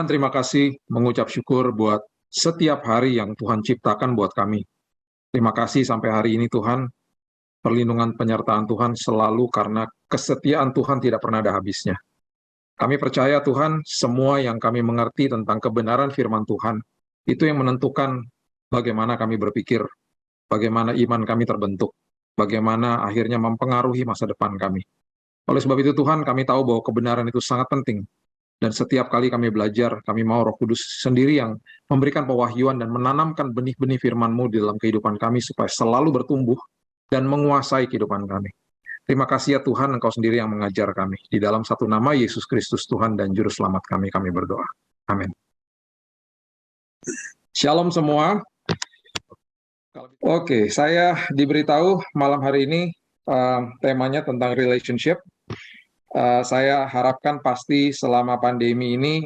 Tuhan, terima kasih mengucap syukur buat setiap hari yang Tuhan ciptakan buat kami. Terima kasih sampai hari ini Tuhan, perlindungan penyertaan Tuhan selalu karena kesetiaan Tuhan tidak pernah ada habisnya. Kami percaya Tuhan, semua yang kami mengerti tentang kebenaran firman Tuhan, itu yang menentukan bagaimana kami berpikir, bagaimana iman kami terbentuk, bagaimana akhirnya mempengaruhi masa depan kami. Oleh sebab itu Tuhan, kami tahu bahwa kebenaran itu sangat penting. Dan setiap kali kami belajar, kami mau Roh Kudus sendiri yang memberikan pewahyuan dan menanamkan benih-benih firman-Mu di dalam kehidupan kami supaya selalu bertumbuh dan menguasai kehidupan kami. Terima kasih ya Tuhan, Engkau sendiri yang mengajar kami. Di dalam satu nama Yesus Kristus Tuhan dan Juru Selamat kami berdoa. Amin. Shalom semua. Oke, saya diberitahu malam hari ini temanya tentang relationship. Saya harapkan pasti selama pandemi ini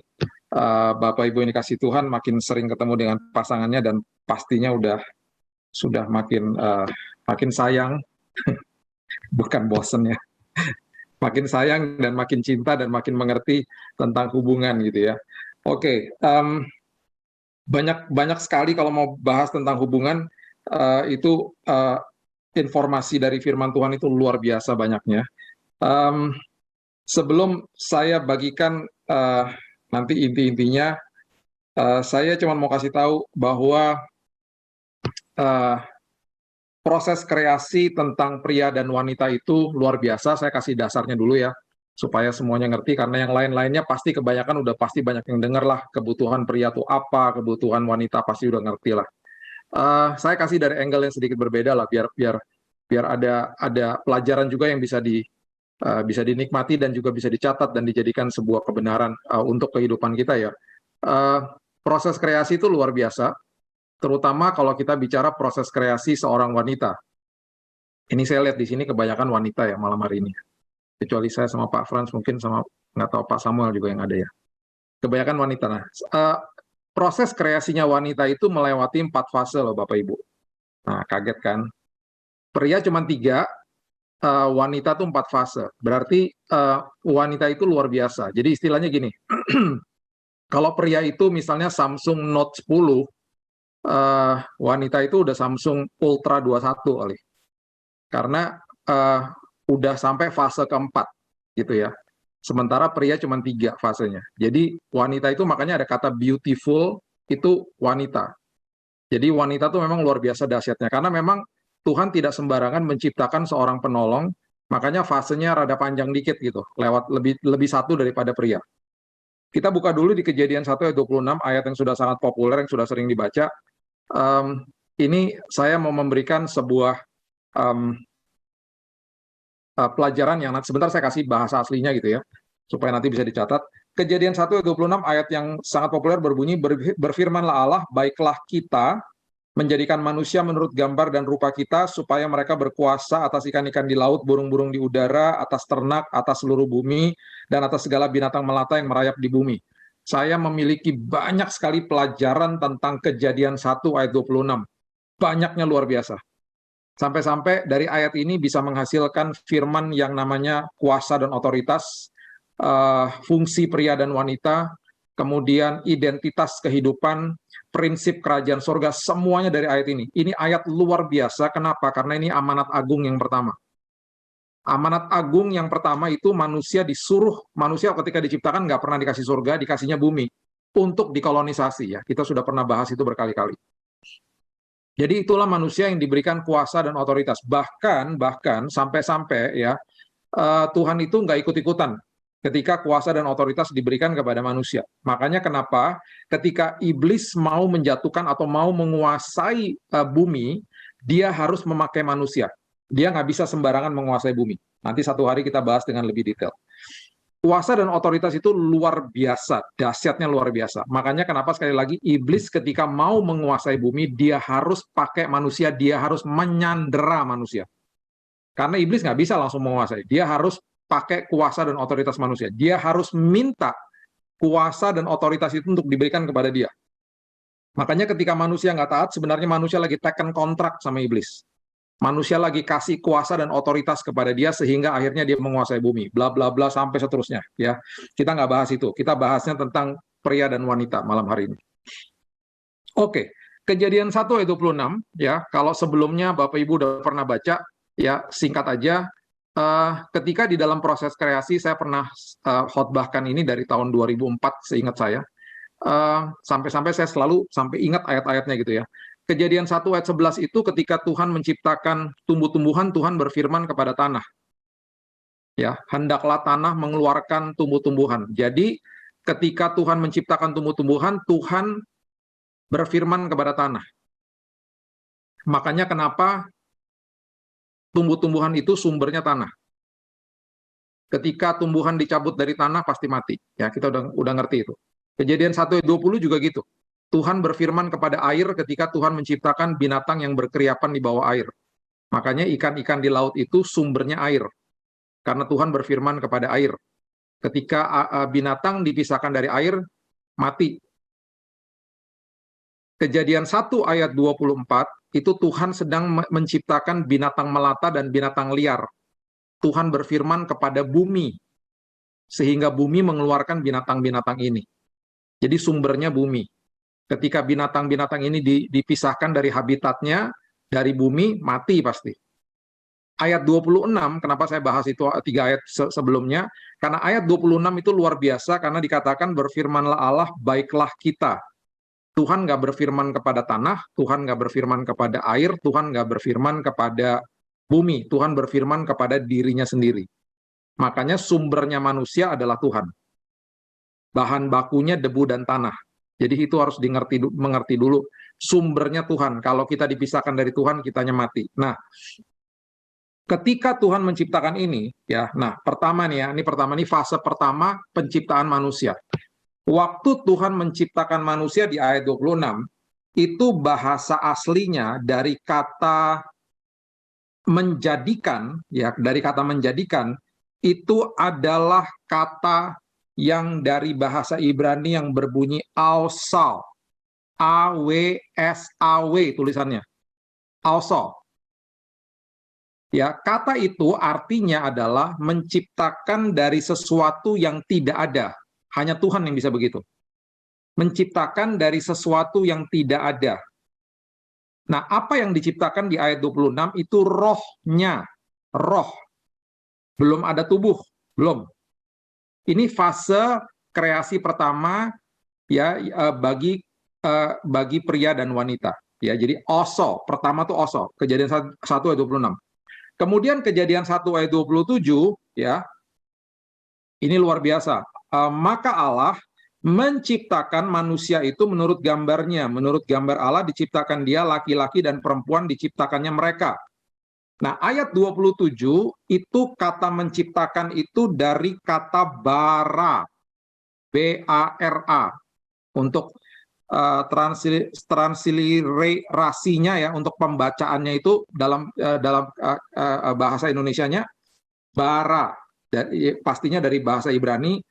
Bapak Ibu yang dikasih Tuhan makin sering ketemu dengan pasangannya dan pastinya sudah makin sayang, bukan bosen ya, makin sayang dan makin cinta dan makin mengerti tentang hubungan gitu ya. Oke, banyak sekali kalau mau bahas tentang hubungan itu informasi dari firman Tuhan itu luar biasa banyaknya. Sebelum saya bagikan nanti inti-intinya, saya cuma mau kasih tahu bahwa proses kreasi tentang pria dan wanita itu luar biasa. Saya kasih dasarnya dulu ya, supaya semuanya ngerti, karena yang lain-lainnya pasti kebanyakan udah pasti banyak yang denger lah, kebutuhan pria itu apa, kebutuhan wanita pasti udah ngerti lah. Saya kasih dari angle yang sedikit berbeda lah, biar ada pelajaran juga yang bisa dinikmati dan juga bisa dicatat dan dijadikan sebuah kebenaran untuk kehidupan kita ya. Proses kreasi itu luar biasa, terutama kalau kita bicara proses kreasi seorang wanita. Ini saya lihat di sini kebanyakan wanita ya malam hari ini. Kecuali saya sama Pak Frans, mungkin sama nggak tahu Pak Samuel juga yang ada ya. Kebanyakan wanita. Nah, proses kreasinya wanita itu melewati 4 fase loh Bapak Ibu. Nah, kaget kan? Pria cuma 3, wanita tuh 4 fase. Berarti wanita itu luar biasa. Jadi istilahnya gini, kalau pria itu misalnya Samsung Note 10, wanita itu udah Samsung Ultra 21 kali. Karena udah sampai fase keempat gitu ya. Sementara pria cuma 3 fasenya. Jadi wanita itu makanya ada kata beautiful, itu wanita. Jadi wanita tuh memang luar biasa dahsyatnya. Karena memang Tuhan tidak sembarangan menciptakan seorang penolong, makanya fasenya rada panjang dikit gitu, lewat lebih satu daripada pria. Kita buka dulu di Kejadian 1 ayat 26, ayat yang sudah sangat populer, yang sudah sering dibaca. Ini saya mau memberikan sebuah pelajaran yang nanti sebentar saya kasih bahasa aslinya gitu ya, supaya nanti bisa dicatat. Kejadian 1 ayat 26, ayat yang sangat populer berbunyi, berfirmanlah Allah, baiklah kita menjadikan manusia menurut gambar dan rupa kita, supaya mereka berkuasa atas ikan-ikan di laut, burung-burung di udara, atas ternak, atas seluruh bumi, dan atas segala binatang melata yang merayap di bumi. Saya memiliki banyak sekali pelajaran tentang Kejadian 1 ayat 26. Banyaknya luar biasa. Sampai-sampai dari ayat ini bisa menghasilkan firman yang namanya kuasa dan otoritas, fungsi pria dan wanita, kemudian identitas kehidupan, prinsip kerajaan sorga, semuanya dari ayat ini. Ini ayat luar biasa, kenapa? Karena ini amanat agung yang pertama. Amanat agung yang pertama itu manusia ketika diciptakan nggak pernah dikasih surga, dikasihnya bumi untuk dikolonisasi ya. Kita sudah pernah bahas itu berkali-kali. Jadi itulah manusia yang diberikan kuasa dan otoritas. Bahkan sampai-sampai ya Tuhan itu nggak ikut-ikutan ketika kuasa dan otoritas diberikan kepada manusia. Makanya kenapa ketika iblis mau menjatuhkan atau mau menguasai bumi, dia harus memakai manusia. Dia nggak bisa sembarangan menguasai bumi. Nanti satu hari kita bahas dengan lebih detail. Kuasa dan otoritas itu luar biasa, dahsyatnya luar biasa. Makanya kenapa sekali lagi iblis ketika mau menguasai bumi, dia harus pakai manusia, dia harus menyandera manusia. Karena iblis nggak bisa langsung menguasai, dia harus pakai kuasa dan otoritas manusia. Dia harus minta kuasa dan otoritas itu untuk diberikan kepada dia. Makanya ketika manusia nggak taat, sebenarnya manusia lagi tekan kontrak sama iblis. Manusia lagi kasih kuasa dan otoritas kepada dia sehingga akhirnya dia menguasai bumi, bla bla bla sampai seterusnya ya. Kita nggak bahas itu. Kita bahasnya tentang pria dan wanita malam hari ini. Oke, Kejadian 1 ayat 26 ya. Kalau sebelumnya Bapak Ibu udah pernah baca ya, singkat aja. Ketika di dalam proses kreasi, saya pernah khotbahkan ini dari tahun 2004 seingat saya. Sampai-sampai saya selalu sampai ingat ayat-ayatnya gitu ya. Kejadian 1 ayat 11 itu ketika Tuhan menciptakan tumbuh-tumbuhan, Tuhan berfirman kepada tanah. Ya, hendaklah tanah mengeluarkan tumbuh-tumbuhan. Jadi ketika Tuhan menciptakan tumbuh-tumbuhan, Tuhan berfirman kepada tanah. Makanya kenapa tumbuh-tumbuhan itu sumbernya tanah. Ketika tumbuhan dicabut dari tanah pasti mati. Ya, kita udah ngerti itu. Kejadian 1 ayat 20 juga gitu. Tuhan berfirman kepada air ketika Tuhan menciptakan binatang yang berkeriapan di bawah air. Makanya ikan-ikan di laut itu sumbernya air. Karena Tuhan berfirman kepada air. Ketika binatang dipisahkan dari air, mati. Kejadian 1 ayat 24, itu Tuhan sedang menciptakan binatang melata dan binatang liar. Tuhan berfirman kepada bumi, sehingga bumi mengeluarkan binatang-binatang ini. Jadi sumbernya bumi. Ketika binatang-binatang ini dipisahkan dari habitatnya, dari bumi, mati pasti. Ayat 26, kenapa saya bahas itu 3 ayat sebelumnya? Karena ayat 26 itu luar biasa, karena dikatakan berfirmanlah Allah, baiklah kita. Tuhan nggak berfirman kepada tanah, Tuhan nggak berfirman kepada air, Tuhan nggak berfirman kepada bumi, Tuhan berfirman kepada dirinya sendiri. Makanya sumbernya manusia adalah Tuhan. Bahan bakunya debu dan tanah. Jadi itu harus mengerti dulu. Sumbernya Tuhan. Kalau kita dipisahkan dari Tuhan, kitanya mati. Nah, ketika Tuhan menciptakan ini, ya, nah pertama nih ya, ini fase pertama penciptaan manusia. Waktu Tuhan menciptakan manusia di ayat 26, itu bahasa aslinya dari kata menjadikan, ya, dari kata menjadikan, itu adalah kata yang dari bahasa Ibrani yang berbunyi awsal. A-W-S-A-W tulisannya. Awsal. Ya, kata itu artinya adalah menciptakan dari sesuatu yang tidak ada. Hanya Tuhan yang bisa begitu. Menciptakan dari sesuatu yang tidak ada. Nah, apa yang diciptakan di ayat 26 itu rohnya. Roh. Belum ada tubuh, belum. Ini fase kreasi pertama ya bagi pria dan wanita. Ya, jadi oso, pertama tuh oso, Kejadian 1 ayat 26. Kemudian Kejadian 1 ayat 27 ya. Ini luar biasa. Maka Allah menciptakan manusia itu menurut gambarnya. Menurut gambar Allah diciptakan dia, laki-laki dan perempuan diciptakannya mereka. Nah, ayat 27 itu kata menciptakan itu dari kata bara. B-A-R-A. Untuk transliterasinya ya, untuk pembacaannya itu dalam bahasa Indonesianya bara. Pastinya dari bahasa Ibrani.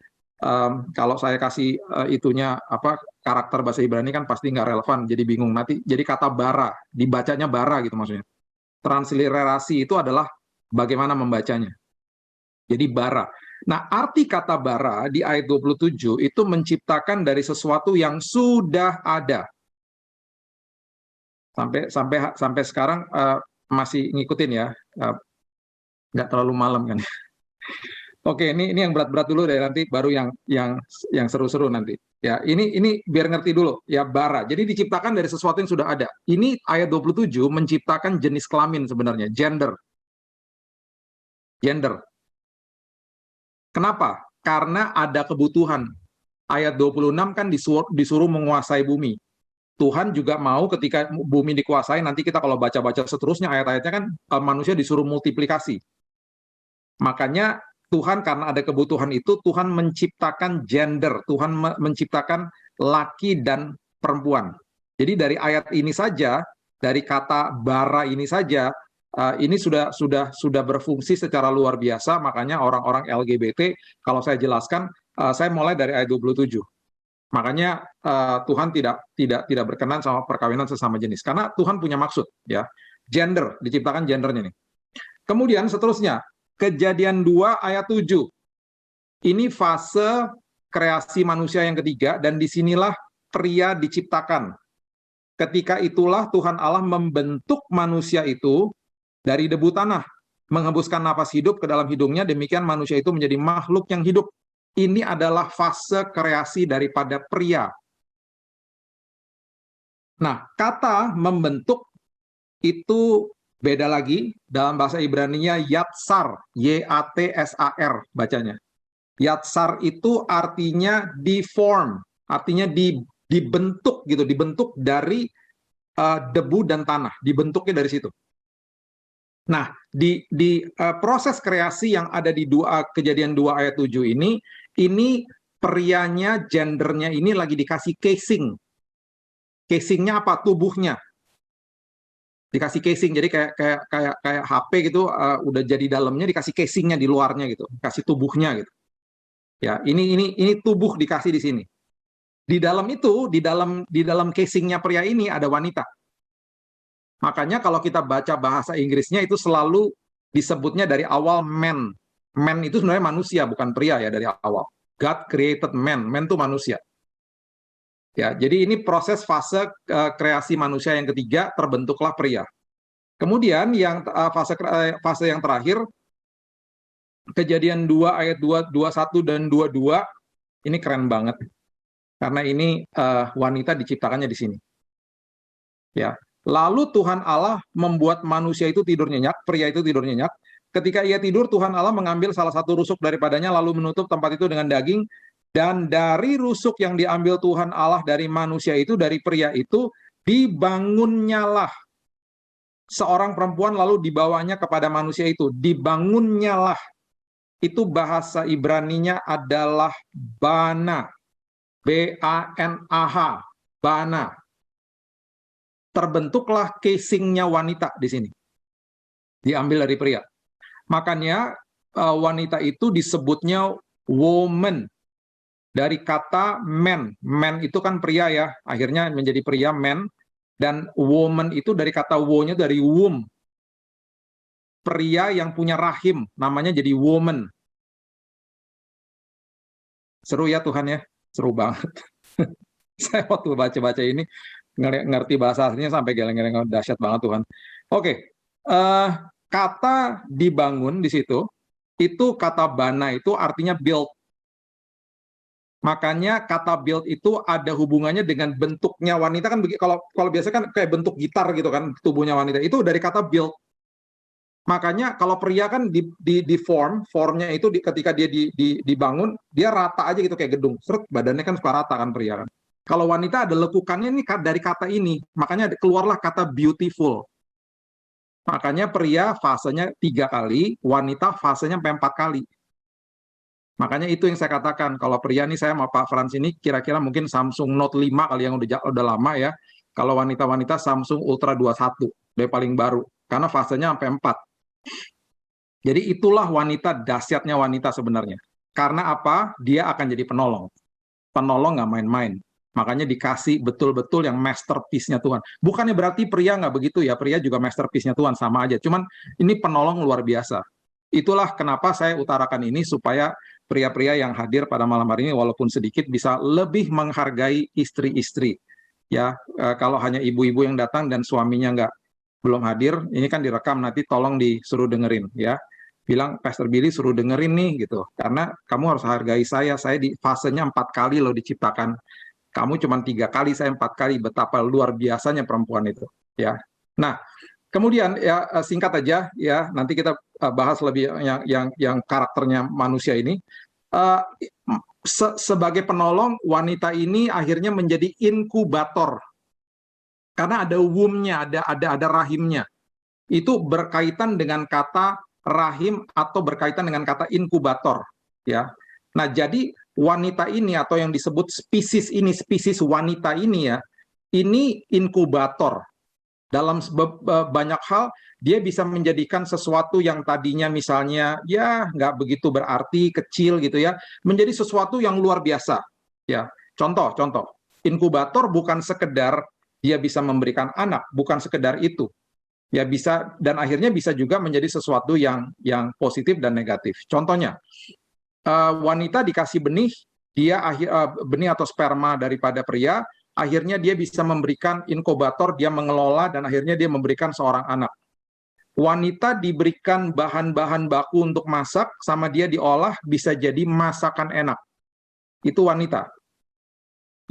Kalau saya kasih itunya karakter bahasa Ibrani kan pasti nggak relevan, jadi bingung nanti. Jadi kata bara, dibacanya bara gitu maksudnya. Transliterasi itu adalah bagaimana membacanya. Jadi bara. Nah, arti kata bara di ayat 27 itu menciptakan dari sesuatu yang sudah ada. Sampai sekarang masih ngikutin ya. Nggak terlalu malam kan. Oke, ini yang berat-berat dulu deh, nanti baru yang seru-seru nanti. Ya, ini biar ngerti dulu ya, bara. Jadi diciptakan dari sesuatu yang sudah ada. Ini ayat 27 menciptakan jenis kelamin sebenarnya, gender. Gender. Kenapa? Karena ada kebutuhan. Ayat 26 kan disuruh menguasai bumi. Tuhan juga mau ketika bumi dikuasai, nanti kita kalau baca-baca seterusnya ayat-ayatnya kan manusia disuruh multiplikasi. Makanya Tuhan karena ada kebutuhan itu, Tuhan menciptakan gender, Tuhan menciptakan laki dan perempuan. Jadi dari ayat ini saja, dari kata bara ini saja, ini sudah berfungsi secara luar biasa. Makanya orang-orang LGBT, kalau saya jelaskan, saya mulai dari ayat 27. Makanya Tuhan tidak berkenan sama perkawinan sesama jenis, karena Tuhan punya maksud, ya. Gender, diciptakan gendernya nih. Kemudian seterusnya, Kejadian 2 ayat 7. Ini fase kreasi manusia yang ketiga, dan disinilah pria diciptakan. Ketika itulah Tuhan Allah membentuk manusia itu dari debu tanah, menghembuskan napas hidup ke dalam hidungnya, demikian manusia itu menjadi makhluk yang hidup. Ini adalah fase kreasi daripada pria. Nah, kata membentuk itu beda lagi, dalam bahasa Ibrani-nya yatsar, Y-A-T-S-A-R bacanya. Yatsar itu artinya deform, artinya dibentuk gitu, dibentuk dari debu dan tanah, dibentuknya dari situ. Nah, di proses kreasi yang ada di Kejadian 2 ayat 7 ini prianya, gendernya ini lagi dikasih casing. Casingnya apa? Tubuhnya. Dikasih casing, jadi kayak HP gitu, udah jadi dalamnya, dikasih casingnya di luarnya gitu, kasih tubuhnya gitu. Ya, ini tubuh dikasih di sini. Di dalam itu, di dalam casingnya pria ini ada wanita. Makanya kalau kita baca bahasa Inggrisnya itu selalu disebutnya dari awal man. Man itu sebenarnya manusia, bukan pria ya dari awal. God created man. Man itu manusia. Ya, jadi ini proses fase kreasi manusia yang ketiga, terbentuklah pria. Kemudian yang fase yang terakhir, Kejadian 2 ayat 21 dan 22, ini keren banget. Karena ini wanita diciptakannya di sini. Ya. Lalu Tuhan Allah membuat manusia itu tidur nyenyak, pria itu tidur nyenyak. Ketika ia tidur, Tuhan Allah mengambil salah satu rusuk daripadanya, lalu menutup tempat itu dengan daging. Dan dari rusuk yang diambil Tuhan Allah dari manusia itu, dari pria itu, dibangunnyalah seorang perempuan, lalu dibawanya kepada manusia itu. Dibangunnyalah. Itu bahasa Ibraninya adalah bana. B-A-N-A-H. Bana. Terbentuklah casingnya wanita di sini. Diambil dari pria. Makanya wanita itu disebutnya woman. Dari kata man. Man itu kan pria ya. Akhirnya menjadi pria, man. Dan woman itu dari kata wo-nya dari womb. Pria yang punya rahim. Namanya jadi woman. Seru ya Tuhan ya. Seru banget. Saya waktu baca-baca ini ngerti bahasa aslinya sampai geleng-geleng, dahsyat banget Tuhan. Oke, kata dibangun di situ, itu kata bana itu artinya build. Makanya kata build itu ada hubungannya dengan bentuknya wanita kan. Kalau biasa kan kayak bentuk gitar gitu kan tubuhnya wanita, itu dari kata build. Makanya kalau pria kan di formnya itu ketika dia dibangun, dia rata aja gitu kayak gedung. Seret, badannya kan suka rata kan pria kan. Kalau wanita ada lekukannya ini dari kata ini, makanya keluarlah kata beautiful. Makanya pria fasenya 3 kali, wanita fasenya sampai 4 kali. Makanya itu yang saya katakan, kalau pria nih saya sama Pak Frans ini kira-kira mungkin Samsung Note 5 kali yang udah lama ya. Kalau wanita-wanita Samsung Ultra 21, dia paling baru. Karena fasenya sampai 4. Jadi itulah wanita, dahsyatnya wanita sebenarnya. Karena apa? Dia akan jadi penolong. Penolong nggak main-main. Makanya dikasih betul-betul yang masterpiece-nya Tuhan. Bukannya berarti pria nggak begitu ya, pria juga masterpiece-nya Tuhan, sama aja. Cuman ini penolong luar biasa. Itulah kenapa saya utarakan ini, supaya pria-pria yang hadir pada malam hari ini, walaupun sedikit, bisa lebih menghargai istri-istri. Ya, kalau hanya ibu-ibu yang datang dan suaminya belum hadir, ini kan direkam, nanti tolong disuruh dengerin ya. Bilang, Pastor Billy suruh dengerin nih gitu. Karena kamu harus hargai saya di fasenya 4 kali loh diciptakan. Kamu cuma 3 kali, saya 4 kali. Betapa luar biasanya perempuan itu, ya. Nah, kemudian ya singkat aja ya, nanti kita bahas lebih yang karakternya manusia ini. Sebagai penolong, wanita ini akhirnya menjadi inkubator. Karena ada womb-nya, ada rahimnya. Itu berkaitan dengan kata rahim atau berkaitan dengan kata inkubator, ya. Nah, jadi wanita ini atau yang disebut spesies ini, spesies wanita ini ya, ini inkubator. Dalam banyak hal, dia bisa menjadikan sesuatu yang tadinya misalnya ya nggak begitu berarti, kecil gitu ya, menjadi sesuatu yang luar biasa. Ya, contoh, inkubator bukan sekedar dia bisa memberikan anak, bukan sekedar itu. Ya bisa, dan akhirnya bisa juga menjadi sesuatu yang positif dan negatif. Contohnya, wanita dikasih benih, benih atau sperma daripada pria, akhirnya dia bisa memberikan inkubator, dia mengelola, dan akhirnya dia memberikan seorang anak. Wanita diberikan bahan-bahan baku untuk masak, sama dia diolah, bisa jadi masakan enak. Itu wanita.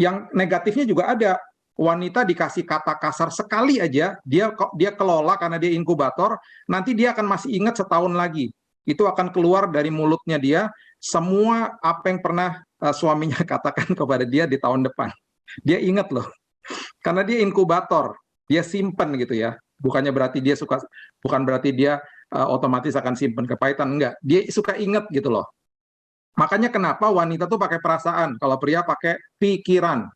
Yang negatifnya juga ada. Wanita dikasih kata kasar sekali aja, dia kelola karena dia inkubator, nanti dia akan masih ingat setahun lagi. Itu akan keluar dari mulutnya dia, semua apa yang pernah suaminya katakan kepada dia di tahun depan. Dia ingat loh. Karena dia inkubator, dia simpen gitu ya. Bukan berarti dia otomatis akan simpen kepahitan, enggak. Dia suka ingat gitu loh. Makanya kenapa wanita tuh pakai perasaan, kalau pria pakai pikiran.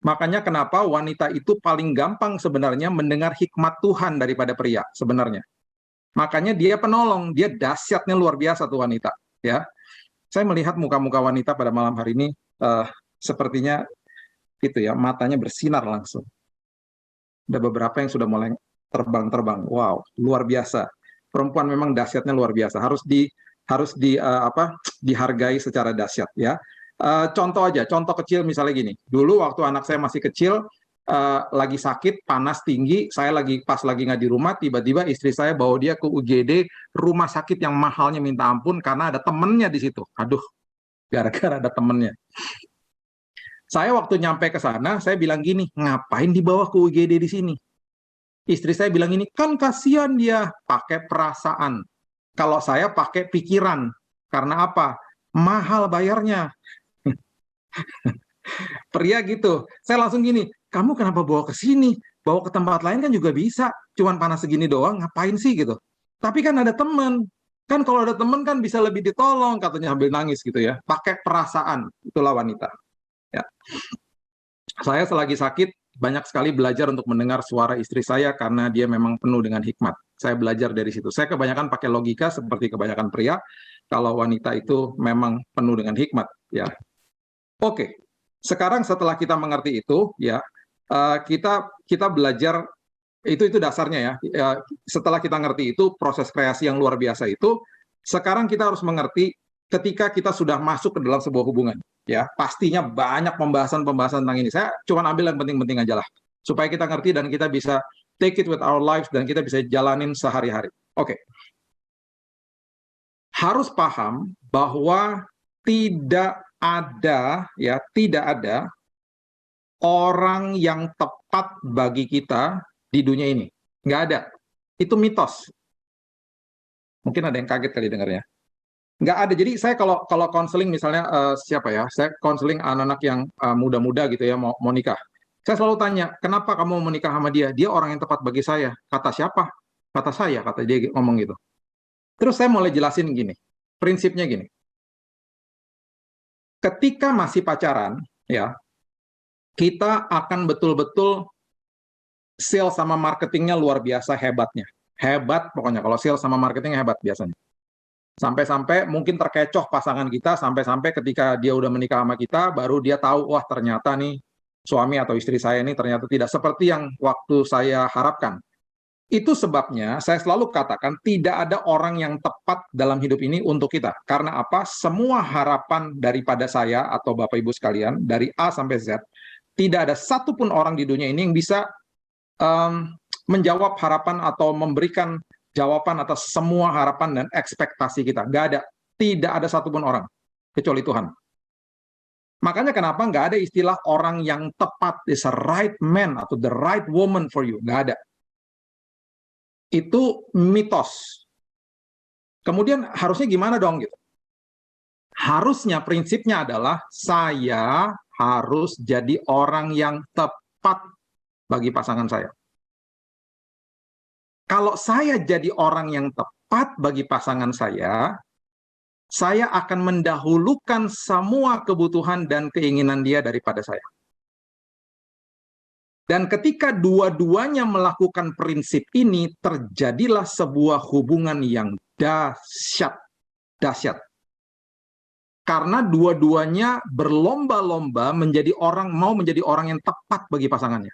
Makanya kenapa wanita itu paling gampang sebenarnya mendengar hikmat Tuhan daripada pria sebenarnya. Makanya dia penolong, dia dahsyatnya luar biasa tuh wanita. Ya, saya melihat muka-muka wanita pada malam hari ini sepertinya itu ya, matanya bersinar langsung. Ada beberapa yang sudah mulai terbang-terbang. Wow, luar biasa. Perempuan memang dahsyatnya luar biasa. Dihargai secara dahsyat ya. Contoh kecil misalnya gini. Dulu waktu anak saya masih kecil, lagi sakit, panas tinggi, saya pas lagi nggak di rumah, tiba-tiba istri saya bawa dia ke UGD, rumah sakit yang mahalnya minta ampun karena ada temennya di situ. Aduh, gara-gara ada temennya. Saya waktu nyampe ke sana, saya bilang gini, ngapain dibawa ke UGD di sini? Istri saya bilang ini, kan kasihan dia pakai perasaan. Kalau saya pakai pikiran. Karena apa? Mahal bayarnya. Pria gitu. Saya langsung gini, kamu kenapa bawa ke sini? Bawa ke tempat lain kan juga bisa. Cuman panas segini doang, ngapain sih gitu. Tapi kan ada teman. Kan kalau ada teman kan bisa lebih ditolong, katanya sambil nangis gitu ya. Pakai perasaan. Itulah wanita. Ya. Saya selagi sakit, banyak sekali belajar untuk mendengar suara istri saya karena dia memang penuh dengan hikmat. Saya belajar dari situ. Saya kebanyakan pakai logika seperti kebanyakan pria. Kalau wanita itu memang penuh dengan hikmat. Ya. Oke. Sekarang setelah kita mengerti itu, ya kita belajar itu dasarnya ya. Setelah kita ngerti itu proses kreasi yang luar biasa itu, sekarang kita harus mengerti ketika kita sudah masuk ke dalam sebuah hubungan. Ya, pastinya banyak pembahasan tentang ini. Saya cuma ambil yang penting-penting aja lah, supaya kita ngerti dan kita bisa take it with our lives dan kita bisa jalanin sehari-hari. Oke. Harus paham bahwa tidak ada orang yang tepat bagi kita di dunia ini. Nggak ada. Itu mitos. Mungkin ada yang kaget kali dengarnya. Nggak ada. Jadi saya kalau konseling misalnya saya konseling anak-anak yang muda-muda gitu ya, mau nikah. Saya selalu tanya, kenapa kamu mau menikah sama dia? Dia orang yang tepat bagi saya. Kata siapa? Kata saya, kata dia ngomong gitu. Terus saya mulai jelasin gini. Prinsipnya gini. Ketika masih pacaran, ya, kita akan betul-betul sales sama marketingnya luar biasa hebatnya. Hebat pokoknya, kalau sales sama marketingnya hebat biasanya. Sampai-sampai mungkin terkecoh pasangan kita, sampai-sampai ketika dia udah menikah sama kita, baru dia tahu, wah ternyata nih suami atau istri saya ini ternyata tidak seperti yang waktu saya harapkan. Itu sebabnya saya selalu katakan tidak ada orang yang tepat dalam hidup ini untuk kita. Karena apa? Semua harapan daripada saya atau Bapak Ibu sekalian, dari A sampai Z, tidak ada satupun orang di dunia ini yang bisa menjawab harapan atau memberikan jawaban atas semua harapan dan ekspektasi kita. Nggak ada. Tidak ada satupun orang, kecuali Tuhan. Makanya kenapa nggak ada istilah orang yang tepat, is a right man atau the right woman for you. Nggak ada. Itu mitos. Kemudian harusnya gimana dong gitu? Harusnya prinsipnya adalah saya harus jadi orang yang tepat bagi pasangan saya. Kalau saya jadi orang yang tepat bagi pasangan saya akan mendahulukan semua kebutuhan dan keinginan dia daripada saya. Dan ketika dua-duanya melakukan prinsip ini, terjadilah sebuah hubungan yang dahsyat. Dahsyat. Karena dua-duanya berlomba-lomba mau menjadi orang yang tepat bagi pasangannya.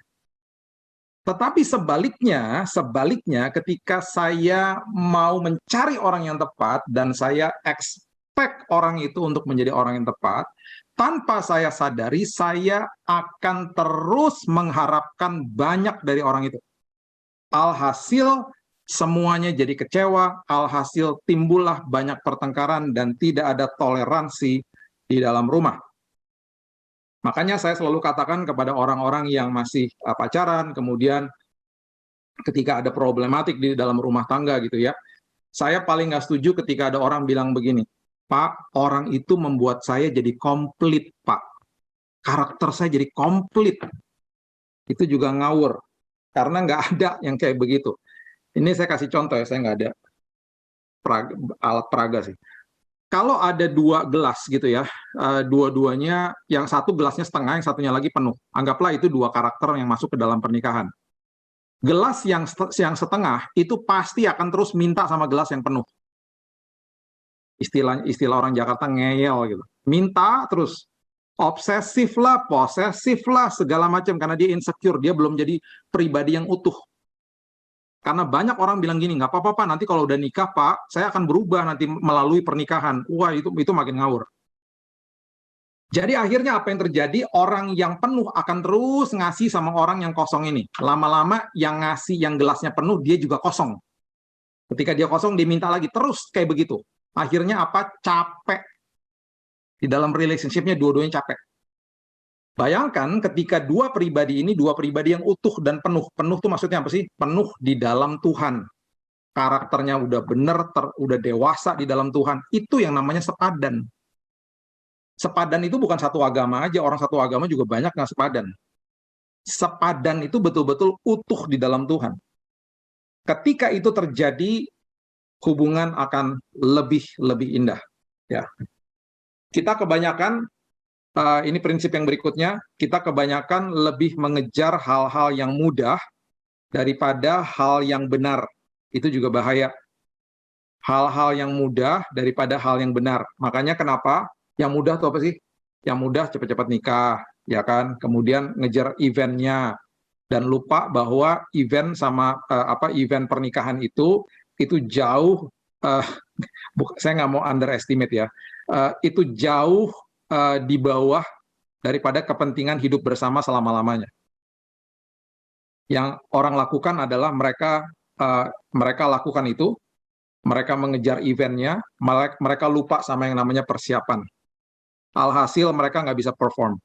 Tetapi sebaliknya ketika saya mau mencari orang yang tepat dan saya expect orang itu untuk menjadi orang yang tepat, tanpa saya sadari, saya akan terus mengharapkan banyak dari orang itu. Alhasil, semuanya jadi kecewa, alhasil timbullah banyak pertengkaran dan tidak ada toleransi di dalam rumah. Makanya saya selalu katakan kepada orang-orang yang masih pacaran, kemudian ketika ada problematik di dalam rumah tangga gitu ya, saya paling nggak setuju ketika ada orang bilang begini, Pak, orang itu membuat saya jadi komplit, Pak. Karakter saya jadi komplit. Itu juga ngawur. Karena nggak ada yang kayak begitu. Ini saya kasih contoh ya, saya nggak ada alat peraga sih. Kalau ada 2 gelas gitu ya, dua-duanya, yang satu gelasnya setengah, yang satunya lagi penuh. Anggaplah itu 2 karakter yang masuk ke dalam pernikahan. Gelas yang setengah itu pasti akan terus minta sama gelas yang penuh. Istilah orang Jakarta ngeyel gitu. Minta terus, obsesif lah, posesif lah, segala macam, karena dia insecure, dia belum jadi pribadi yang utuh. Karena banyak orang bilang gini, nggak apa-apa Pak, nanti kalau udah nikah Pak, saya akan berubah nanti melalui pernikahan. Wah, itu makin ngawur. Jadi akhirnya apa yang terjadi, orang yang penuh akan terus ngasih sama orang yang kosong ini. Lama-lama yang ngasih, yang gelasnya penuh, dia juga kosong. Ketika dia kosong, dia minta lagi, terus kayak begitu. Akhirnya apa? Capek. Di dalam relationship-nya dua-duanya capek. Bayangkan ketika 2 pribadi ini, 2 pribadi yang utuh dan penuh. Penuh itu maksudnya apa sih? Penuh di dalam Tuhan. Karakternya udah benar, udah dewasa di dalam Tuhan. Itu yang namanya sepadan. Sepadan itu bukan satu agama aja, orang satu agama juga banyak nggak sepadan. Sepadan itu betul-betul utuh di dalam Tuhan. Ketika itu terjadi, hubungan akan lebih indah. Ya, kita kebanyakan, ini prinsip yang berikutnya, kita kebanyakan lebih mengejar hal-hal yang mudah daripada hal yang benar. Itu juga bahaya. Hal-hal yang mudah daripada hal yang benar. Makanya kenapa? Yang mudah itu apa sih? Yang mudah cepat-cepat nikah, ya kan? Kemudian ngejar eventnya, dan lupa bahwa event sama event pernikahan itu jauh, saya nggak mau underestimate ya, itu jauh di bawah daripada kepentingan hidup bersama selama-lamanya. Yang orang lakukan adalah mereka lakukan itu, mereka mengejar eventnya, mereka lupa sama yang namanya persiapan. Alhasil mereka nggak bisa perform.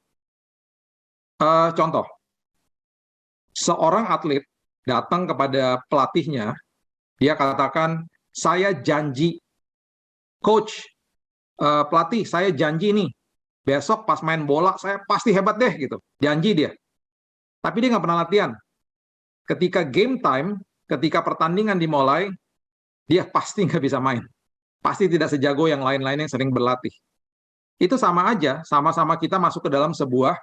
Contoh, seorang atlet datang kepada pelatihnya, dia katakan, saya janji, coach, pelatih, saya janji nih, besok pas main bola saya pasti hebat deh gitu, janji dia. Tapi dia nggak pernah latihan. Ketika game time, ketika pertandingan dimulai, dia pasti nggak bisa main. Pasti tidak sejago yang lain-lain yang sering berlatih. Itu sama aja, sama-sama kita masuk ke dalam sebuah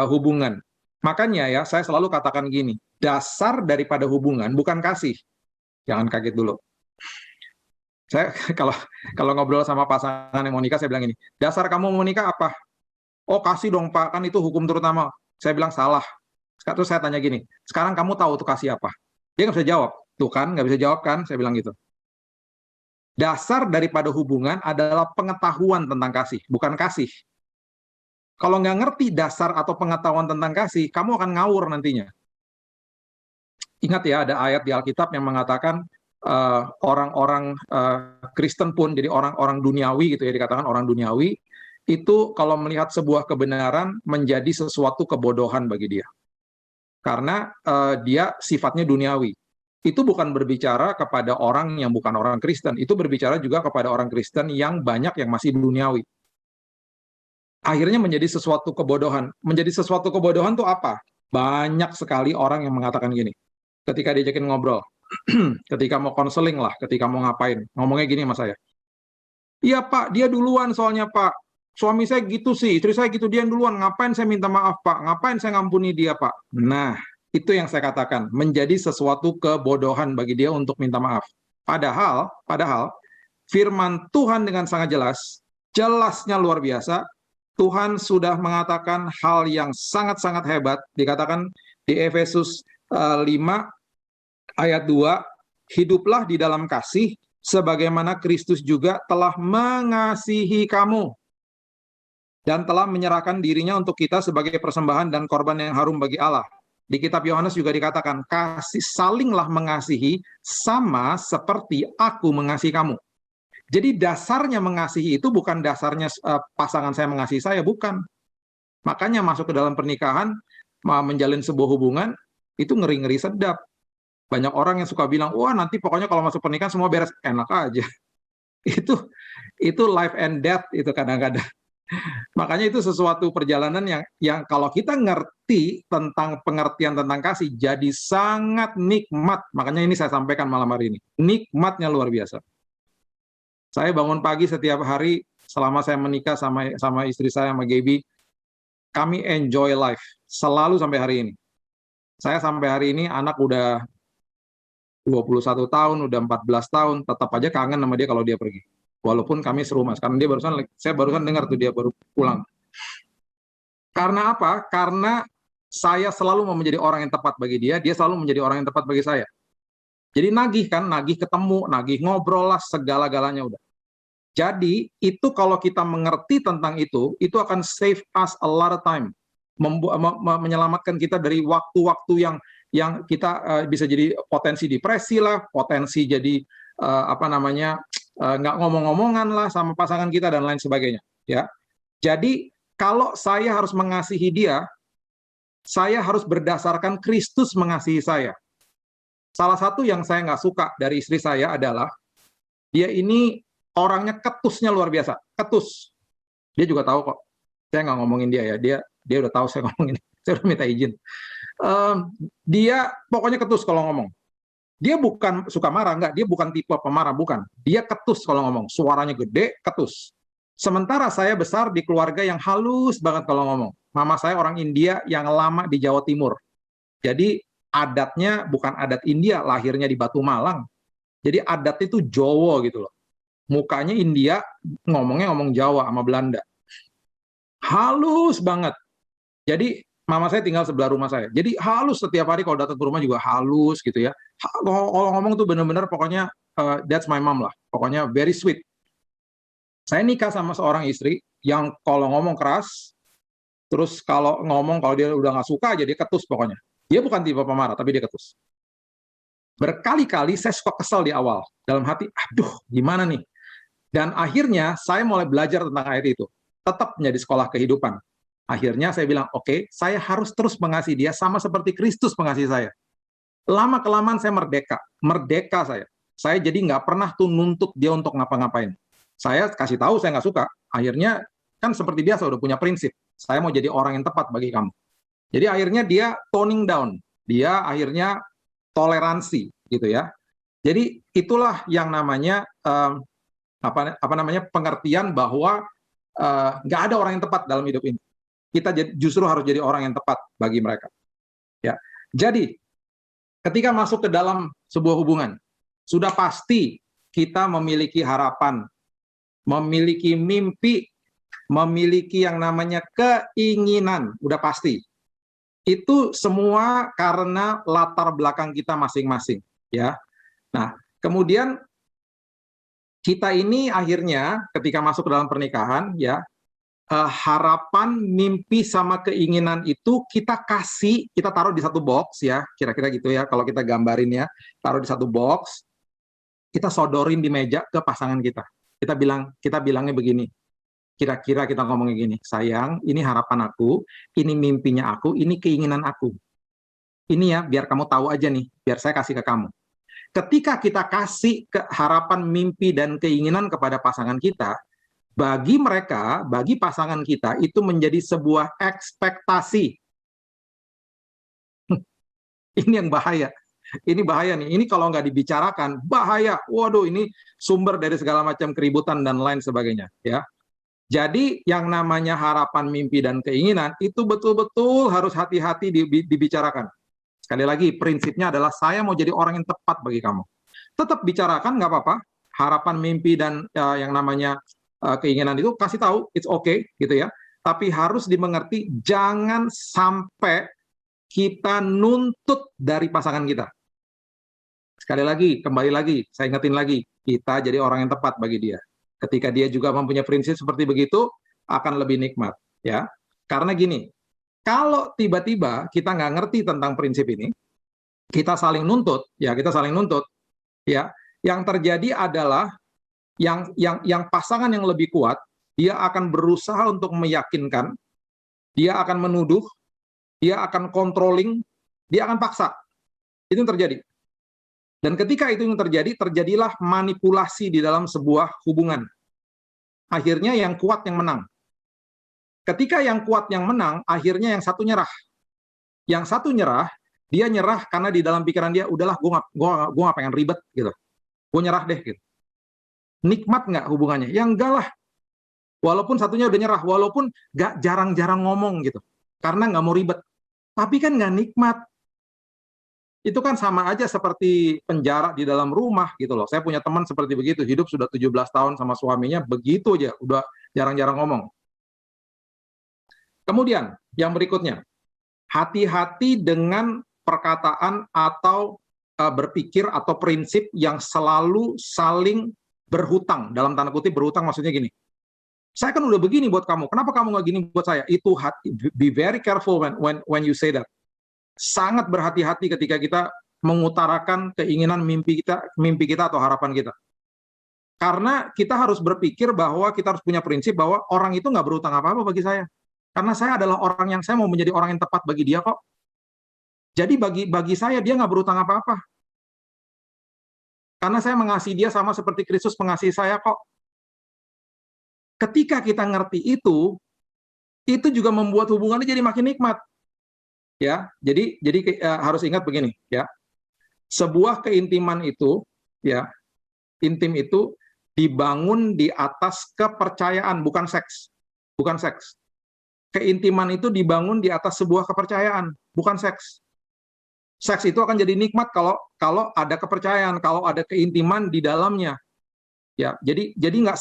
hubungan. Makanya ya, saya selalu katakan gini, dasar daripada hubungan bukan kasih. Jangan kaget dulu. Saya kalau ngobrol sama pasangan yang mau nikah, saya bilang gini, dasar kamu mau nikah apa? Oh, kasih dong Pak, kan itu hukum terutama. Saya bilang salah. Terus saya tanya gini, sekarang kamu tahu tuh kasih apa? Dia nggak bisa jawab. Tuh kan, nggak bisa jawab kan? Saya bilang gitu. Dasar daripada hubungan adalah pengetahuan tentang kasih, bukan kasih. Kalau nggak ngerti dasar atau pengetahuan tentang kasih, kamu akan ngawur nantinya. Ingat ya, ada ayat di Alkitab yang mengatakan orang-orang Kristen pun, jadi orang-orang duniawi gitu ya, dikatakan orang duniawi, itu kalau melihat sebuah kebenaran menjadi sesuatu kebodohan bagi dia. Karena dia sifatnya duniawi. Itu bukan berbicara kepada orang yang bukan orang Kristen, itu berbicara juga kepada orang Kristen yang banyak yang masih duniawi. Akhirnya menjadi sesuatu kebodohan. Menjadi sesuatu kebodohan tuh apa? Banyak sekali orang yang mengatakan gini, ketika diajakin ngobrol, ketika mau konseling lah, ketika mau ngapain, ngomongnya gini sama saya. Iya Pak, dia duluan soalnya Pak. Suami saya gitu sih, istri saya gitu, dia duluan. Ngapain saya minta maaf Pak? Ngapain saya ngampuni dia Pak? Nah, itu yang saya katakan, menjadi sesuatu kebodohan bagi dia untuk minta maaf. Padahal firman Tuhan dengan sangat jelasnya luar biasa, Tuhan sudah mengatakan hal yang sangat-sangat hebat, dikatakan di Efesus 5 ayat 2, hiduplah di dalam kasih, sebagaimana Kristus juga telah mengasihi kamu. dan telah menyerahkan dirinya untuk kita sebagai persembahan dan korban yang harum bagi Allah. Di kitab Yohanes juga dikatakan, kasih salinglah mengasihi sama seperti aku mengasihi kamu. Jadi dasarnya mengasihi itu bukan dasarnya pasangan saya mengasihi saya, bukan. Makanya masuk ke dalam pernikahan, menjalin sebuah hubungan, itu ngeri-ngeri sedap. Banyak orang yang suka bilang, wah nanti pokoknya kalau masuk pernikahan semua beres. Enak aja. Itu life and death itu kadang-kadang. Makanya itu sesuatu perjalanan yang kalau kita ngerti tentang pengertian tentang kasih, jadi sangat nikmat. Makanya ini saya sampaikan malam hari ini. Nikmatnya luar biasa. Saya bangun pagi setiap hari selama saya menikah sama istri saya, sama Gaby, kami enjoy life. Selalu sampai hari ini. Saya sampai hari ini anak udah 21 tahun, udah 14 tahun, tetap aja kangen sama dia kalau dia pergi. Walaupun kami serumah, karena saya barusan dengar tuh dia baru pulang. Karena apa? Karena saya selalu mau menjadi orang yang tepat bagi dia selalu menjadi orang yang tepat bagi saya. Jadi nagih ketemu, nagih ngobrol lah, segala-galanya udah. Jadi itu kalau kita mengerti tentang itu akan save us a lot of time. Menyelamatkan kita dari waktu-waktu yang kita bisa jadi potensi depresi lah, potensi jadi nggak ngomong-ngomongan lah sama pasangan kita dan lain sebagainya. Ya, jadi kalau saya harus mengasihi dia, saya harus berdasarkan Kristus mengasihi saya. Salah satu yang saya nggak suka dari istri saya adalah dia ini orangnya ketusnya luar biasa, ketus. Dia juga tahu kok. Saya nggak ngomongin dia ya, dia udah tahu saya ngomongin. Saya udah minta izin. Dia pokoknya ketus kalau ngomong. Dia bukan suka marah, enggak. Dia bukan tipe pemarah, bukan. Dia ketus kalau ngomong. Suaranya gede, ketus. Sementara saya besar di keluarga yang halus banget kalau ngomong. Mama saya orang India yang lama di Jawa Timur. Jadi adatnya bukan adat India, lahirnya di Batu Malang. Jadi adat itu Jawa gitu loh. Mukanya India, ngomongnya ngomong Jawa sama Belanda. Halus banget. Jadi mama saya tinggal sebelah rumah saya. Jadi halus setiap hari kalau datang ke rumah juga halus gitu ya. Kalau ngomong tuh benar-benar pokoknya that's my mom lah. Pokoknya very sweet. Saya nikah sama seorang istri yang kalau ngomong keras, terus kalau dia udah nggak suka aja dia ketus pokoknya. Dia bukan tipe pemarah, tapi dia ketus. Berkali-kali saya suka kesal di awal. Dalam hati, aduh gimana nih. Dan akhirnya saya mulai belajar tentang ayat itu. Tetap menjadi sekolah kehidupan. Akhirnya saya bilang, oke, saya harus terus mengasihi dia sama seperti Kristus mengasihi saya. Lama-kelamaan saya merdeka saya. Saya jadi nggak pernah tuh nuntut dia untuk ngapa-ngapain. Saya kasih tahu saya nggak suka. Akhirnya kan seperti biasa udah punya prinsip. Saya mau jadi orang yang tepat bagi kamu. Jadi akhirnya dia toning down. Dia akhirnya toleransi gitu ya. Jadi itulah yang namanya pengertian bahwa nggak ada orang yang tepat dalam hidup ini. Kita justru harus jadi orang yang tepat bagi mereka. Ya. Jadi, ketika masuk ke dalam sebuah hubungan, sudah pasti kita memiliki harapan, memiliki mimpi, memiliki yang namanya keinginan, udah pasti. Itu semua karena latar belakang kita masing-masing, ya. Nah, kemudian kita ini akhirnya ketika masuk ke dalam pernikahan, ya, harapan, mimpi, sama keinginan itu kita taruh di satu box ya, kira-kira gitu ya, kalau kita gambarin ya, taruh di satu box, kita sodorin di meja ke pasangan kita. Kita bilangnya begini, kira-kira kita ngomongnya gini, sayang, ini harapan aku, ini mimpinya aku, ini keinginan aku. Ini ya, biar kamu tahu aja nih, biar saya kasih ke kamu. Ketika kita kasih harapan, mimpi, dan keinginan kepada pasangan kita, bagi mereka, bagi pasangan kita, itu menjadi sebuah ekspektasi. Ini yang bahaya. Ini bahaya nih. Ini kalau nggak dibicarakan, bahaya. Waduh, ini sumber dari segala macam keributan dan lain sebagainya. Ya. Jadi yang namanya harapan, mimpi, dan keinginan, itu betul-betul harus hati-hati dibicarakan. Sekali lagi, prinsipnya adalah saya mau jadi orang yang tepat bagi kamu. Tetap bicarakan, nggak apa-apa. Harapan, mimpi, dan yang namanya keinginan itu kasih tahu, it's okay gitu ya. Tapi harus dimengerti, jangan sampai kita nuntut dari pasangan kita. Sekali lagi, kembali lagi, saya ingetin lagi, kita jadi orang yang tepat bagi dia. Ketika dia juga mempunyai prinsip seperti begitu, akan lebih nikmat, ya. Karena gini, kalau tiba-tiba kita nggak ngerti tentang prinsip ini, kita saling nuntut, ya. Yang terjadi adalah yang pasangan yang lebih kuat, dia akan berusaha untuk meyakinkan, dia akan menuduh, dia akan controlling, dia akan paksa. Itu yang terjadi. Dan ketika itu yang terjadi, terjadilah manipulasi di dalam sebuah hubungan. Akhirnya yang kuat yang menang. Ketika yang kuat yang menang, akhirnya yang satu nyerah. Yang satu nyerah, dia nyerah karena di dalam pikiran dia, udahlah gue nggak pengen ribet gitu. Gue nyerah deh gitu. Nikmat nggak hubungannya? Ya enggak lah. Walaupun satunya udah nyerah, walaupun nggak jarang-jarang ngomong gitu. Karena nggak mau ribet. Tapi kan nggak nikmat. Itu kan sama aja seperti penjara di dalam rumah gitu loh. Saya punya teman seperti begitu, hidup sudah 17 tahun sama suaminya, begitu aja, udah jarang-jarang ngomong. Kemudian, yang berikutnya, hati-hati dengan perkataan atau berpikir atau prinsip yang selalu saling berhutang. Dalam tanda kutip berhutang maksudnya gini, saya kan udah begini buat kamu, kenapa kamu nggak gini buat saya? Itu be very careful when you say that. Sangat berhati-hati ketika kita mengutarakan keinginan mimpi kita atau harapan kita. Karena kita harus berpikir bahwa kita harus punya prinsip bahwa orang itu nggak berhutang apa-apa bagi saya. Karena saya adalah orang yang saya mau menjadi orang yang tepat bagi dia kok. Jadi bagi saya dia nggak berhutang apa-apa. Karena saya mengasihi dia sama seperti Kristus mengasihi saya kok. Ketika kita ngerti itu juga membuat hubungannya jadi makin nikmat. Ya, jadi harus ingat begini, ya. Sebuah keintiman itu, ya, intim itu dibangun di atas kepercayaan, bukan seks. Bukan seks. Keintiman itu dibangun di atas sebuah kepercayaan, bukan seks. Seks itu akan jadi nikmat kalau ada kepercayaan, kalau ada keintiman di dalamnya. Ya, jadi nggak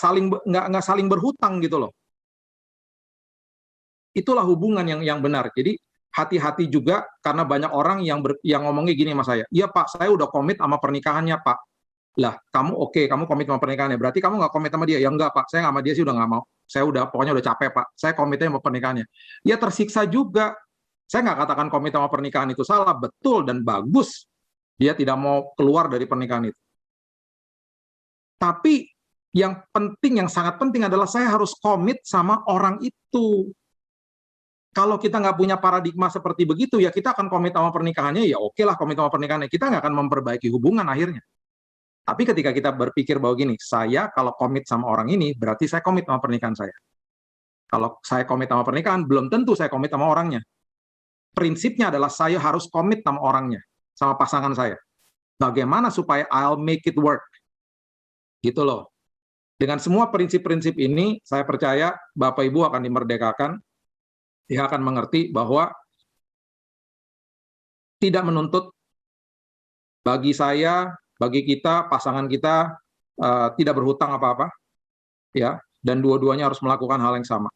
saling berhutang gitu loh. Itulah hubungan yang benar. Jadi hati-hati juga karena banyak orang yang ngomongnya gini sama saya. Iya Pak, saya udah komit sama pernikahannya Pak. Lah, kamu oke, kamu komit sama pernikahannya. Berarti kamu nggak komit sama dia? Ya enggak Pak, saya nggak sama dia sih udah nggak mau. Saya pokoknya udah capek Pak. Saya komitnya sama pernikahannya. Ya tersiksa juga. Saya nggak katakan komit sama pernikahan itu salah, betul dan bagus. Dia tidak mau keluar dari pernikahan itu. Tapi yang penting, yang sangat penting adalah saya harus komit sama orang itu. Kalau kita nggak punya paradigma seperti begitu, ya kita akan komit sama pernikahannya, ya oke lah komit sama pernikahannya. Kita nggak akan memperbaiki hubungan akhirnya. Tapi ketika kita berpikir bahwa gini, saya kalau komit sama orang ini, berarti saya komit sama pernikahan saya. Kalau saya komit sama pernikahan, belum tentu saya komit sama orangnya. Prinsipnya adalah saya harus komit sama orangnya, sama pasangan saya. Bagaimana supaya I'll make it work? Gitu loh. Dengan semua prinsip-prinsip ini, saya percaya Bapak Ibu akan dimerdekakan. Dia akan mengerti bahwa tidak menuntut bagi saya, bagi kita, pasangan kita tidak berhutang apa-apa, ya, dan dua-duanya harus melakukan hal yang sama.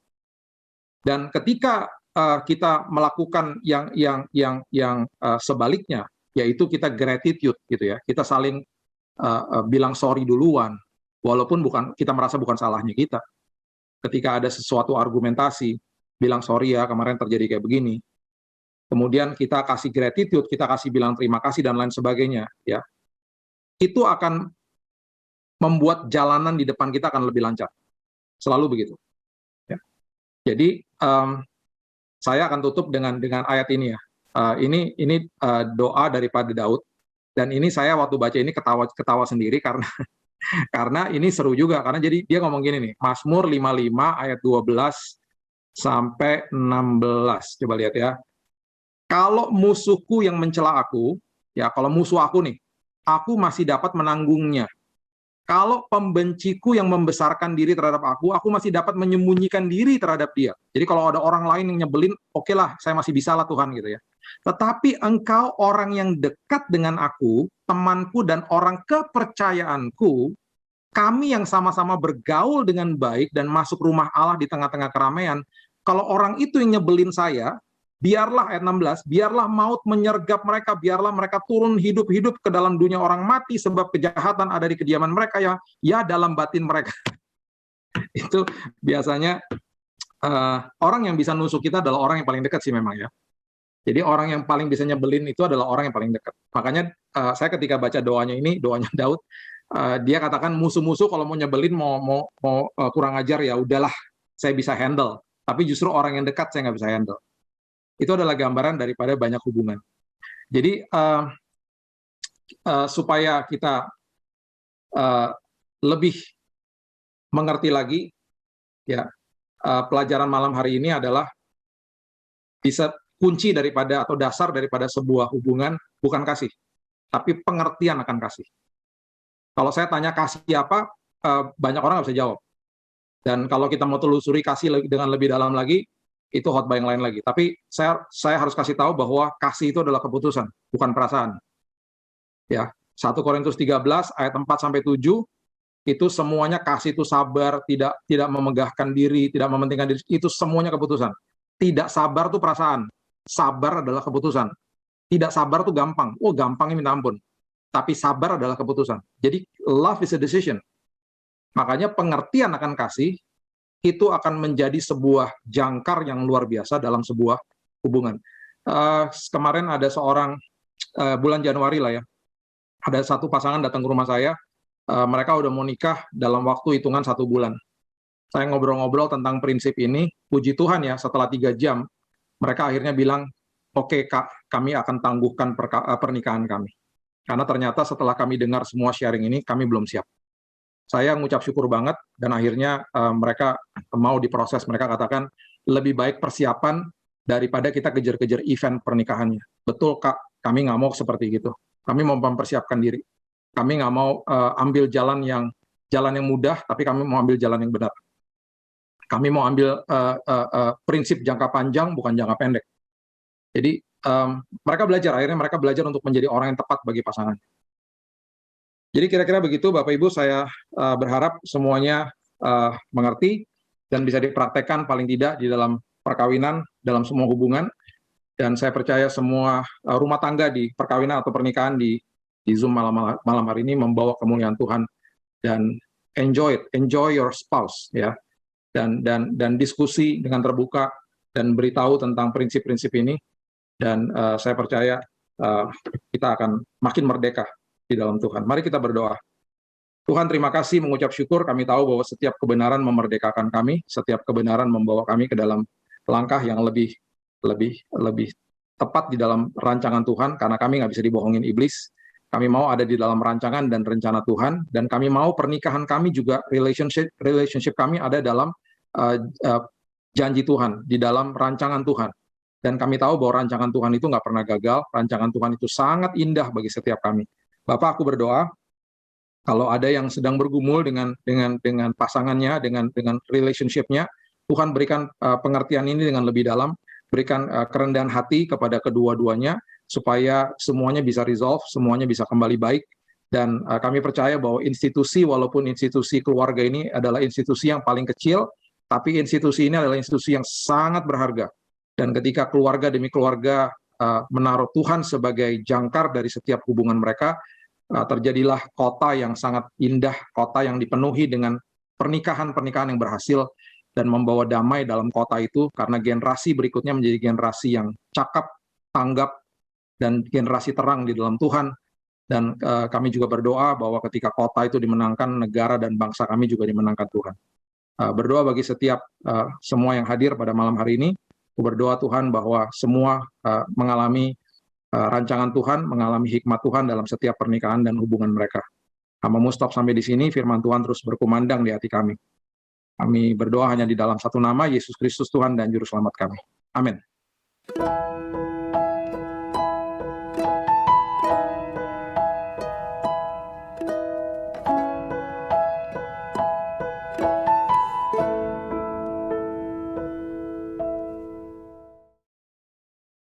Dan ketika kita melakukan yang sebaliknya, yaitu kita gratitude, gitu ya, kita saling bilang sorry duluan, walaupun kita merasa bukan salahnya kita. Ketika ada sesuatu argumentasi, bilang sorry ya kemarin terjadi kayak begini. Kemudian kita kasih gratitude, kita kasih bilang terima kasih dan lain sebagainya, ya. Itu akan membuat jalanan di depan kita akan lebih lancar. Selalu begitu. Ya. Jadi saya akan tutup dengan ayat ini ya. Ini doa daripada Daud, dan ini saya waktu baca ini ketawa sendiri karena ini seru juga, karena jadi dia ngomong gini nih, Mazmur 55 ayat 12 sampai 16. Coba lihat ya. Kalau musuhku yang mencela aku, ya kalau musuh aku nih, aku masih dapat menanggungnya. Kalau pembenciku yang membesarkan diri terhadap aku masih dapat menyembunyikan diri terhadap dia. Jadi kalau ada orang lain yang nyebelin, oke lah, saya masih bisa lah Tuhan gitu ya. Tetapi engkau orang yang dekat dengan aku, temanku dan orang kepercayaanku, kami yang sama-sama bergaul dengan baik dan masuk rumah Allah di tengah-tengah keramaian, kalau orang itu yang nyebelin saya, biarlah ayat 16, biarlah maut menyergap mereka, biarlah mereka turun hidup-hidup ke dalam dunia orang mati, sebab kejahatan ada di kediaman mereka, ya dalam batin mereka. Itu biasanya orang yang bisa nusuk kita adalah orang yang paling dekat sih memang ya. Jadi orang yang paling bisa nyebelin itu adalah orang yang paling dekat. Makanya saya ketika baca doanya ini, doanya Daud, dia katakan musuh-musuh kalau mau nyebelin, mau kurang ajar ya udahlah, saya bisa handle. Tapi justru orang yang dekat saya nggak bisa handle. Itu adalah gambaran daripada banyak hubungan. Jadi supaya kita lebih mengerti lagi, ya pelajaran malam hari ini adalah bisa kunci daripada atau dasar daripada sebuah hubungan bukan kasih, tapi pengertian akan kasih. Kalau saya tanya kasih apa, banyak orang nggak bisa jawab. Dan kalau kita mau telusuri kasih dengan lebih dalam lagi, itu khotbah yang lain lagi. Tapi saya harus kasih tahu bahwa kasih itu adalah keputusan, bukan perasaan. Ya, 1 Korintus 13 ayat 4 sampai 7 itu semuanya kasih itu sabar, tidak memegahkan diri, tidak mementingkan diri, itu semuanya keputusan. Tidak sabar itu perasaan. Sabar adalah keputusan. Tidak sabar itu gampang. Oh, gampang ini minta ampun. Tapi sabar adalah keputusan. Jadi love is a decision. Makanya pengertian akan kasih itu akan menjadi sebuah jangkar yang luar biasa dalam sebuah hubungan. Kemarin ada seorang bulan Januari lah ya, ada satu pasangan datang ke rumah saya. Mereka udah mau nikah dalam waktu hitungan 1 bulan. Saya ngobrol-ngobrol tentang prinsip ini. Puji Tuhan ya, setelah 3 jam mereka akhirnya bilang, oke Kak, kami akan tangguhkan pernikahan kami. Karena ternyata setelah kami dengar semua sharing ini, kami belum siap. Saya mengucap syukur banget, dan akhirnya mereka mau diproses. Mereka katakan, lebih baik persiapan daripada kita kejar-kejar event pernikahannya. Betul Kak, kami nggak mau seperti gitu. Kami mau mempersiapkan diri. Kami nggak mau ambil jalan yang mudah, tapi kami mau ambil jalan yang benar. Kami mau ambil prinsip jangka panjang, bukan jangka pendek. Jadi akhirnya mereka belajar untuk menjadi orang yang tepat bagi pasangan. Jadi kira-kira begitu Bapak Ibu, saya berharap semuanya mengerti dan bisa dipraktekkan paling tidak di dalam perkawinan, dalam semua hubungan. Dan saya percaya semua rumah tangga di perkawinan atau pernikahan di Zoom malam hari ini membawa kemuliaan Tuhan, dan enjoy your spouse ya. Dan diskusi dengan terbuka dan beritahu tentang prinsip-prinsip ini, dan saya percaya kita akan makin merdeka di dalam Tuhan. Mari kita berdoa. Tuhan, terima kasih, mengucap syukur. Kami tahu bahwa setiap kebenaran memerdekakan kami, setiap kebenaran membawa kami ke dalam langkah yang lebih tepat di dalam rancangan Tuhan, karena kami nggak bisa dibohongin iblis. Kami mau ada di dalam rancangan dan rencana Tuhan, dan kami mau pernikahan kami juga, relationship kami ada dalam janji Tuhan, di dalam rancangan Tuhan. Dan kami tahu bahwa rancangan Tuhan itu nggak pernah gagal, rancangan Tuhan itu sangat indah bagi setiap kami. Bapak, aku berdoa, kalau ada yang sedang bergumul dengan pasangannya, dengan relationship-nya, Tuhan berikan pengertian ini dengan lebih dalam, berikan kerendahan hati kepada kedua-duanya, supaya semuanya bisa resolve, semuanya bisa kembali baik. Dan kami percaya bahwa institusi, walaupun institusi keluarga ini adalah institusi yang paling kecil, tapi institusi ini adalah institusi yang sangat berharga. Dan ketika keluarga demi keluarga menaruh Tuhan sebagai jangkar dari setiap hubungan mereka, terjadilah kota yang sangat indah, kota yang dipenuhi dengan pernikahan-pernikahan yang berhasil, dan membawa damai dalam kota itu, karena generasi berikutnya menjadi generasi yang cakap, tanggap, dan generasi terang di dalam Tuhan. Dan kami juga berdoa bahwa ketika kota itu dimenangkan, negara dan bangsa kami juga dimenangkan Tuhan. Berdoa bagi setiap semua yang hadir pada malam hari ini. Berdoa Tuhan bahwa semua mengalami rancangan Tuhan, mengalami hikmat Tuhan dalam setiap pernikahan dan hubungan mereka. Hamba-Mu stop sampai di sini, firman Tuhan terus berkumandang di hati kami. Kami berdoa hanya di dalam satu nama, Yesus Kristus Tuhan dan Juru Selamat kami. Amin.